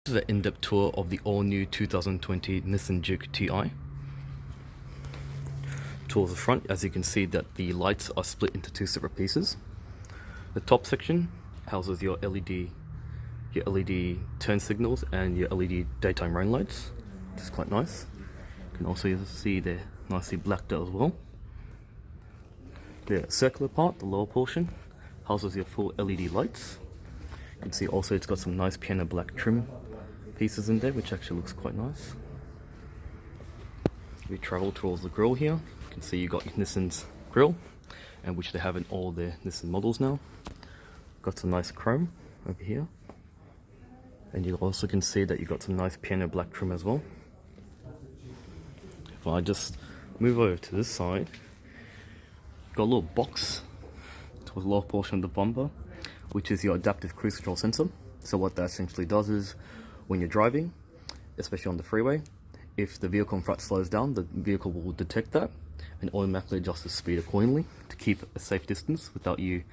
This is an in-depth tour of the all-new 2020 Nissan JUKE Ti. Towards the front, as you can see that the lights are split into two separate pieces. The top section houses your LED turn signals and your LED daytime running lights, which is quite nice. You can also see they're nicely blacked out as well. The circular part, the lower portion, houses your full LED lights. You can see also it's got some nice piano black trim pieces in there, which actually looks quite nice. We travel towards the grille here. You can see you got Nissan's grille, and which they have in all their Nissan models now. Got some nice chrome over here, and you also can see that you got some nice piano black trim as well. If I just move over to this side, got a little box towards the lower portion of the bumper, which is your adaptive cruise control sensor. So what that essentially does is, when you're driving, especially on the freeway, if the vehicle in front slows down, the vehicle will detect that and automatically adjust the speed accordingly to keep a safe distance without you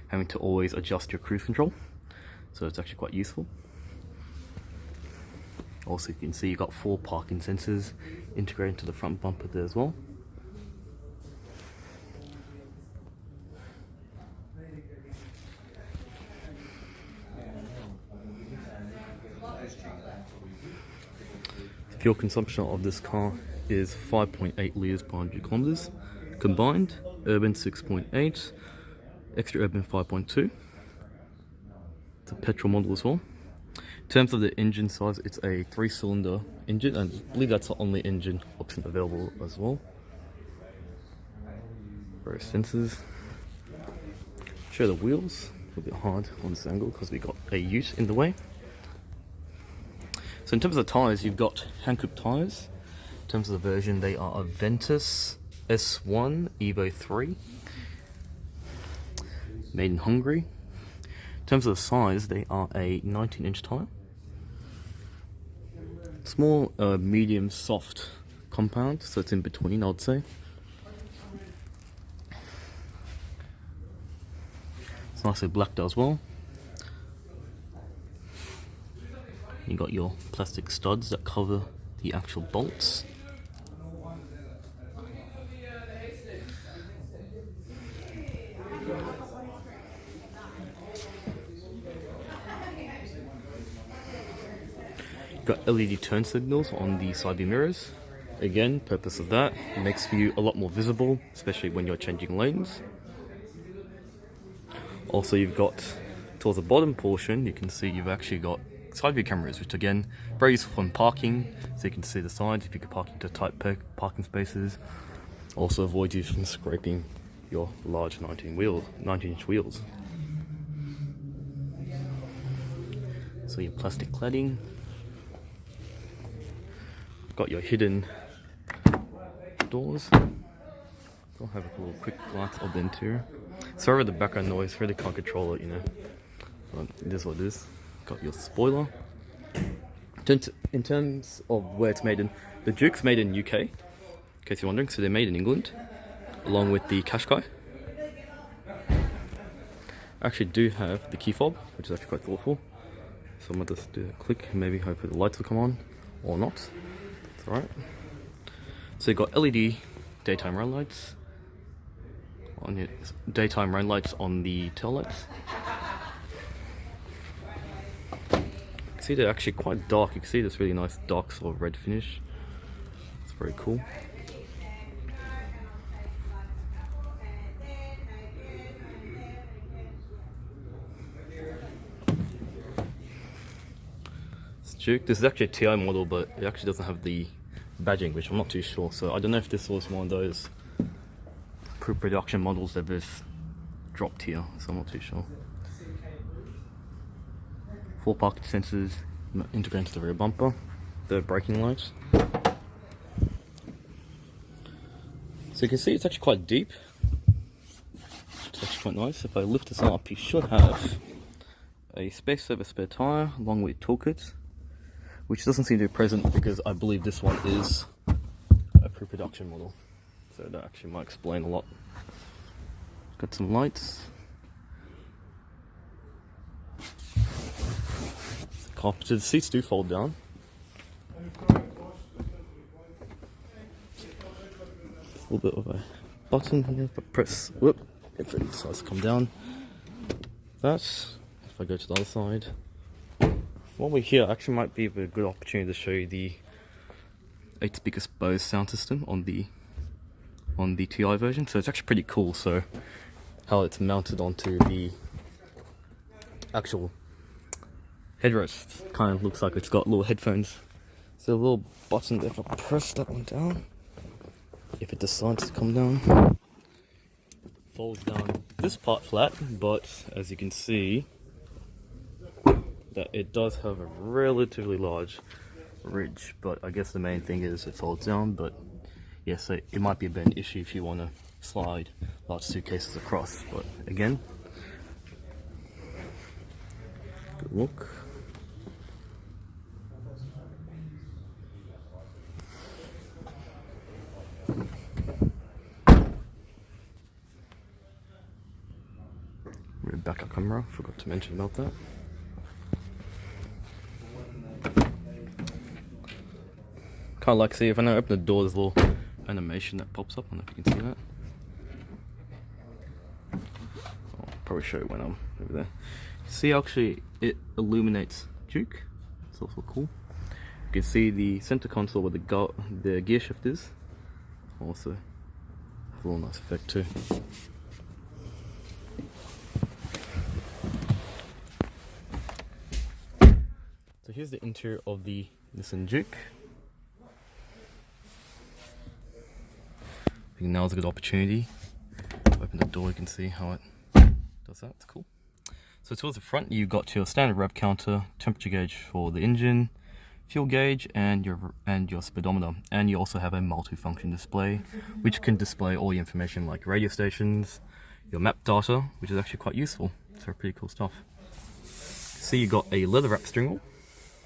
having to always adjust your cruise control. So it's actually quite useful. Also, you can see you've got 4 parking sensors integrated into the front bumper there as well. Fuel consumption of this car is 5.8 litres per 100 kilometers. Combined, urban 6.8, extra urban 5.2. It's a petrol model as well. In terms of the engine size, it's a 3-cylinder engine, and I believe that's the only engine option available as well. Various sensors. Show the wheels. A little bit hard on this angle because we got a ute in the way. So in terms of the tyres, you've got hand-cooped tyres. In terms of the version, they are a Ventus S1 Evo 3, made in Hungary. In terms of the size, they are a 19-inch tyre. Small, medium, soft compound, so it's in between, I'd say. It's nicely blacked out as well. You got your plastic studs that cover the actual bolts. You've got LED turn signals on the side view mirrors. Again, purpose of that makes you a lot more visible, especially when you're changing lanes. Also, you've got towards the bottom portion, you can see you've actually got side view cameras, which again, very useful when parking, so you can see the sides if you could park into tight parking spaces. Also avoid you from scraping your large 19-inch wheels. So your plastic cladding. Got your hidden doors. I'll have a little quick glance of the interior. Sorry for the background noise, really can't control it, you know. But it is what it is. Got your spoiler. In terms of where it's made in, the Juke's made in UK, in case you're wondering, so they're made in England, along with the Qashqai. I actually do have the key fob, which is actually quite thoughtful. So I'm going to just do a click, maybe hopefully the lights will come on, or not. That's alright. So you've got LED daytime run lights, on your daytime run lights on the tail lights. See, they're actually quite dark. You can see this really nice dark sort of red finish. It's very cool. It's Juke. This is actually a Ti model, but it actually doesn't have the badging, which I'm not too sure. So I don't know if this was one of those pre-production models that they've dropped here. So I'm not too sure. 4 parking sensors integrated into the rear bumper, the braking lights. So you can see it's actually quite deep. It's actually quite nice. If I lift this up, you should have a space saver spare tyre along with toolkits, which doesn't seem to be present because I believe this one is a pre-production model. So that actually might explain a lot. Got some lights. carpeted. The seats do fold down. A little bit of a button here for press. Whoop! If it decides to come down. That. If I go to the other side. While we're here, actually might be a good opportunity to show you the 8-speaker Bose sound system on the Ti version. So it's actually pretty cool. So how it's mounted onto the actual headrest, kind of looks like it's got little headphones. So a little button there. If I press that one down, if it decides to come down, folds down this part flat, but as you can see, that it does have a relatively large ridge. But I guess the main thing is it folds down. But yeah, so it might be a bit of an issue if you want to slide large suitcases across. But again, good look. Rear backup camera, forgot to mention about that. Kind of like, see, if I now open the door, there's a little animation that pops up. I don't know if you can see that. I'll probably show it when I'm over there. See, actually, it illuminates Juke. It's also cool. You can see the center console where the gear shift is. Also, a little nice effect too. So here's the interior of the Nissan Juke. I think now's a good opportunity. Open the door, you can see how it does that. It's cool. So towards the front, you've got your standard rev counter, temperature gauge for the engine, fuel gauge, and your speedometer. And you also have a multi-function display, which can display all your information like radio stations, your map data, which is actually quite useful. So pretty cool stuff. See, you got a leather wrap steering wheel,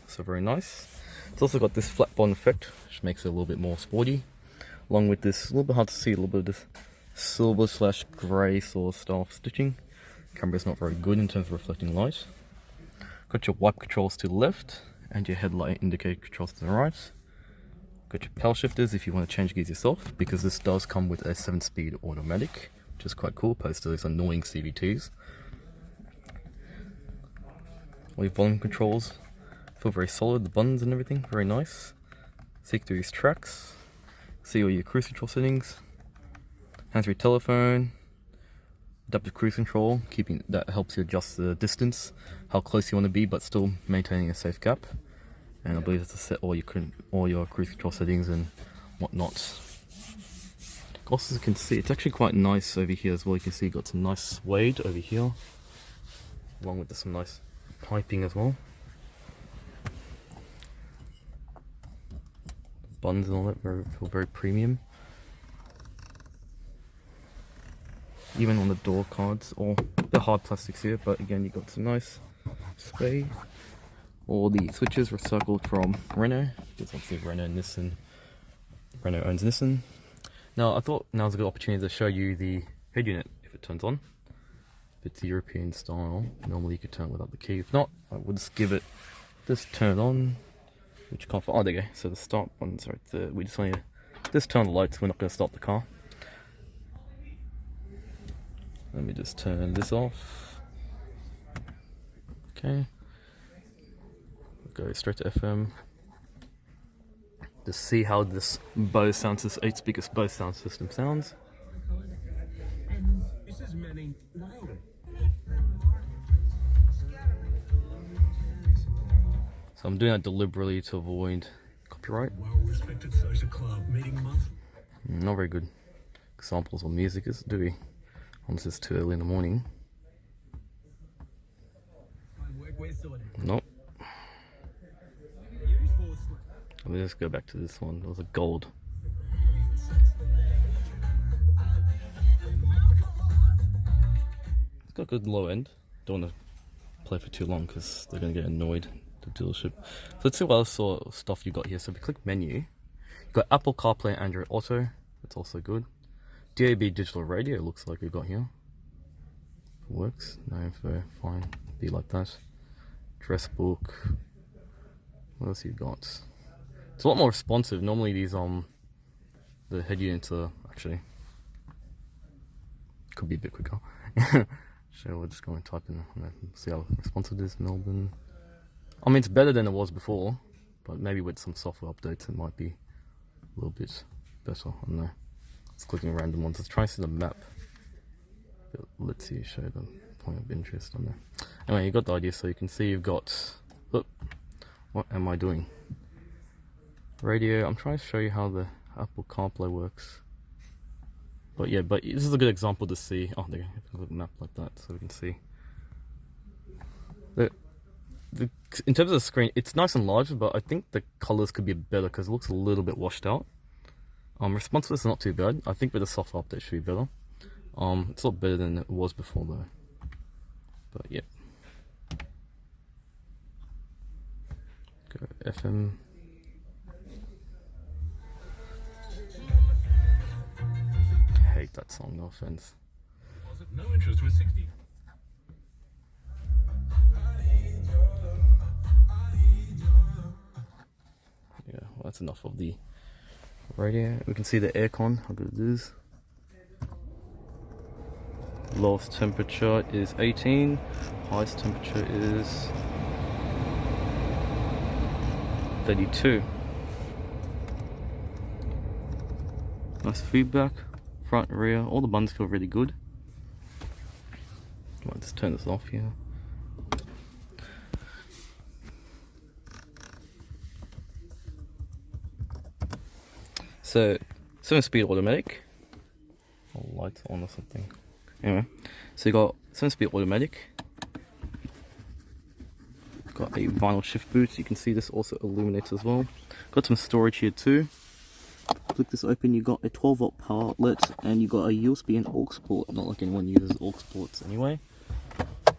so very nice. It's also got this flat bottom effect, which makes it a little bit more sporty. Along with this, a little bit hard to see, a little bit of this silver/grey sort of style stitching. Camera's not very good in terms of reflecting light. Got your wipe controls to the left and your headlight indicator controls to the right. Got your power shifters if you want to change gears yourself, because this does come with a 7-speed automatic, which is quite cool opposed to those annoying CVTs. All your volume controls feel very solid, the buttons and everything, very nice. Seek through these tracks. See all your cruise control settings, hands-free telephone, adaptive cruise control, that helps you adjust the distance, how close you want to be, but still maintaining a safe gap. And I believe it's to set all your cruise control settings and whatnot. Also, as you can see, it's actually quite nice over here as well. You can see you got some nice suede over here, along with some nice piping as well. Buttons and all that feel very premium. Even on the door cards, or the hard plastics here, but again, you got some nice suede. All the switches recycled from Renault, because obviously Renault owns Nissan. Now I thought now's a good opportunity to show you the head unit if it turns on. If it's European style, normally you could turn it without the key. If not, I would just give it this turn on. Which can't, oh, there you go. So the start button's right there. We just want to just turn the lights. We're not going to start the car. Let me just turn this off. Okay. Go straight to FM. Just see how this Bose sound system, 8-speaker Bose sound system sounds. So I'm doing that deliberately to avoid copyright. Well-respected social club meeting month. Not very good examples of music, do we? Unless it's too early in the morning. Nope. Let me just go back to this one. It was a gold. It's got a good low end. Don't want to play for too long because they're going to get annoyed. The dealership. So let's see what other sort of stuff you got here. So if you click menu, you've got Apple CarPlay and Android Auto. That's also good. DAB digital radio looks like we've got here. Works. No info. Fine. Be like that. Address book. What else you got? It's a lot more responsive. Normally these the head units are actually could be a bit quicker. So we're just going to type in and see how responsive it is. Melbourne. I mean, it's better than it was before, but maybe with some software updates it might be a little bit better. I don't know. It's clicking random ones. Let's try to see the map. Let's see, show the point of interest on there. Anyway, you got the idea. So you can see you've got. Look, what am I doing? Radio. I'm trying to show you how the Apple CarPlay works. But yeah, but this is a good example to see. Oh, there you go. Look at the map like that, so we can see. In terms of the screen, it's nice and large, but I think the colors could be better because it looks a little bit washed out. Responsiveness is not too bad. I think with the software update it should be better. It's a lot better than it was before though. But yeah. Go FM. I hate that song, no offense. No interest with 60. Yeah, well, that's enough of the radio. We can see the aircon, how good it is. Lowest temperature is 18, highest temperature is 32. Nice feedback, front, rear, all the buttons feel really good. Might just turn this off here. So 7-speed automatic. Oh, lights on or something. Anyway, so you got 7-speed automatic. Got a vinyl shift boot. You can see this also illuminates as well. Got some storage here too. Click this open. You got a 12-volt power outlet, and you got a USB and aux port. Not like anyone uses aux ports anyway.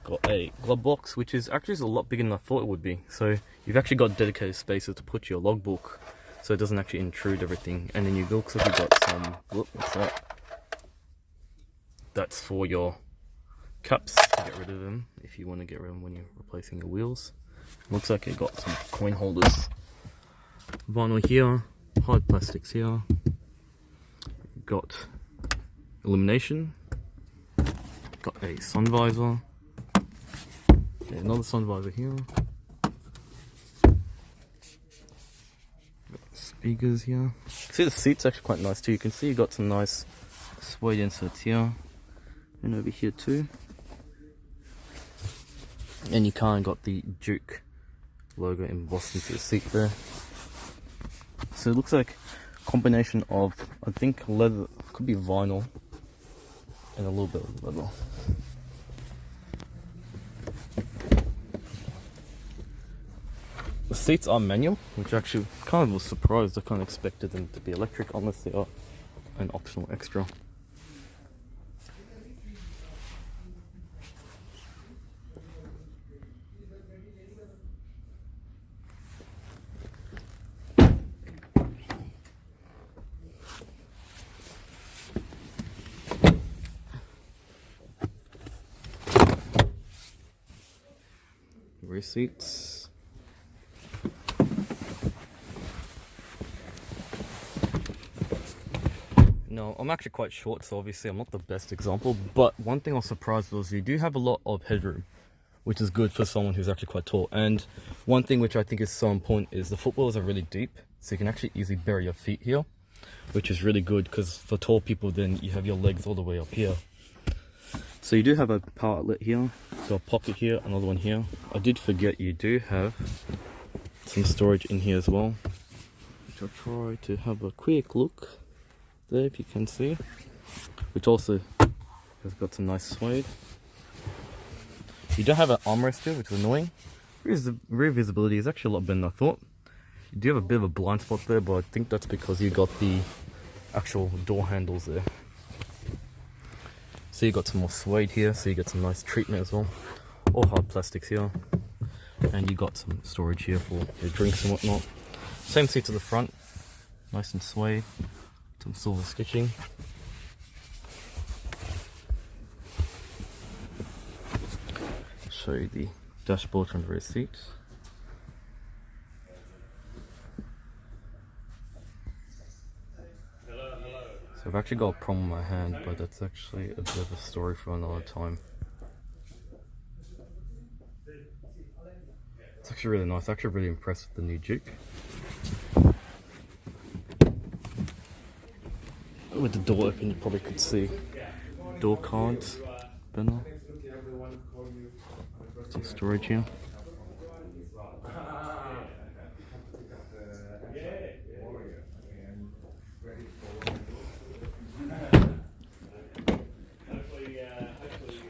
Got a glove box, which is actually a lot bigger than I thought it would be. So you've actually got dedicated spaces to put your logbook, so it doesn't actually intrude everything. And then you looks like you've got some. Whoop, what's that? That's for your caps. To get rid of them if you want to get rid of them when you're replacing your wheels. Looks like it got some coin holders. Vinyl here, hard plastics here. Got illumination. Got a sun visor. Okay, another sun visor here. Got speakers here. See, the seat's actually quite nice too. You can see you got some nice suede inserts here and over here too. And you kind of got the Juke logo embossed into the seat there. So it looks like a combination of, I think, leather, could be vinyl, and a little bit of leather. The seats are manual, which actually kind of was surprised. I kind of expected them to be electric unless they are an optional extra. Rear seats. No, I'm actually quite short, so obviously I'm not the best example, but one thing I was surprised was you do have a lot of headroom, which is good for someone who's actually quite tall. And one thing which I think is so important is the footwells are really deep, so you can actually easily bury your feet here, which is really good because for tall people then you have your legs all the way up here. So you do have a power outlet here, so a pocket here, another one here. I did forget you do have some storage in here as well, which I'll try to have a quick look there if you can see, which also has got some nice suede. You don't have an armrest here, which is annoying. Rear visibility is actually a lot better than I thought. You do have a bit of a blind spot there, but I think that's because you got the actual door handles there. So you got some more suede here, so you got some nice treatment as well. All hard plastics here. And you got some storage here for your drinks and whatnot. Same seat to the front, nice and suede. Some silver stitching. Show you the dashboard from the rear seat. So I've actually got a problem with my hand, but that's actually a bit of a story for another time. It's actually really nice. Actually really impressed with the new Juke. With the door open, you probably could see door cards. Banner. Some storage here.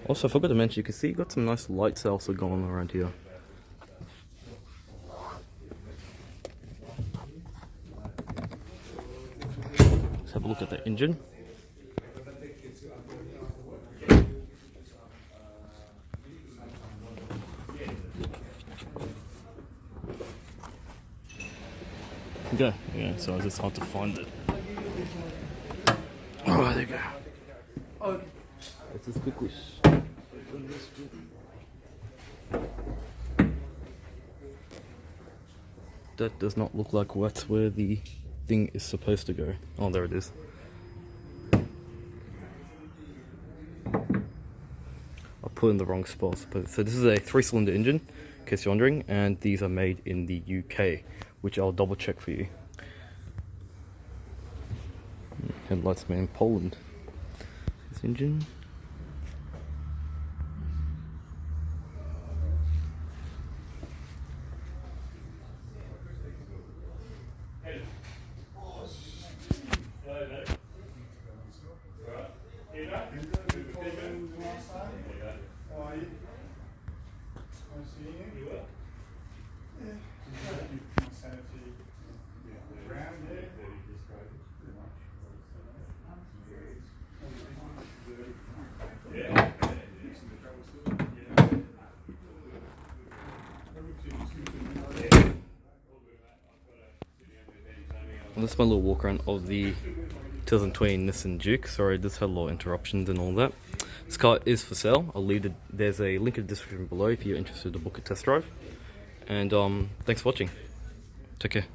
Also, I forgot to mention, you can see you've got some nice lights also going on around here. Let's have a look at the engine. Okay, yeah, so it's just hard to find it. Oh, there you go. Okay. Let's just quickly open this. That does not look like that's where the thing is supposed to go. Oh, there it is. I put in the wrong spot. So this is a 3-cylinder engine, in case you're wondering, and these are made in the UK, which I'll double check for you. Headlights made in Poland. This engine. Well, this is my little walk around of the 2020 Nissan Juke. Sorry, this had a lot of interruptions and all that. This car is for sale. There's a link in the description below if you're interested to book a test drive. And thanks for watching. Take care.